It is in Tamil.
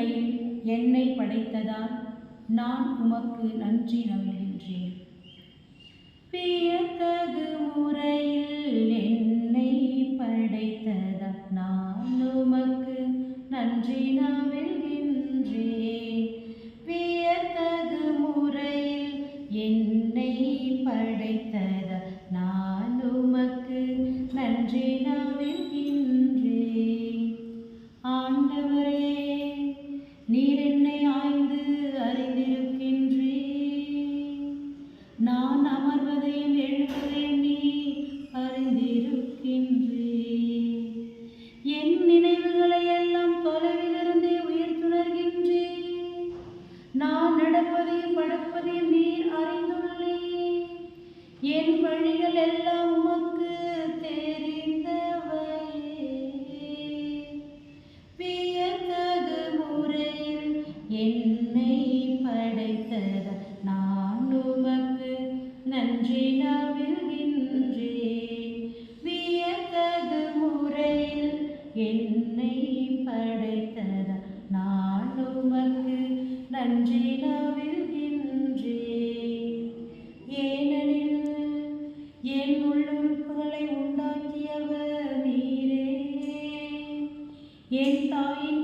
முறையில் என்னை படைத்ததால் நான் உமக்கு நன்றி நல்கின்றேன். வியத்தகு முறையில் என்னை படைத்ததால் நான் உமக்கு நன்றி நல்கின்றேன். வியத்தகு முறையில் என்னை படைத்ததால் நான் உமக்கு நன்றி நல்கின்றேன். ஆண்டவரே, நீர் என்னை ஆய்ந்து அறிந்திருக்கின்றீர். நான் அமர்வதையும் எழுவதையும் நீர் அறிந்திருக்கின்றீர். என் நினைவுகளை எல்லாம் தொலைவிலிருந்தே உயர்த்துணர்கின்றீர். நான் நடப்பதையும் படுப்பதையும் நீர் அறிந்துள்ளீர். என் வழிகள் எல்லாம் உமக்கு தெரிந்தவை. வியத்தகு முறையில் என்னை படைத்ததால் நான் உமக்கு நன்றி நல்கின்றேன். வியத்தகு முறையில் என்னை படைத்ததால் நான் உமக்கு நன்றி நல்கின்றேன். ஏனெனில் என் உள்ளுறுப்புகளை உண்டாக்கியவர் நீரே. என் தாயின்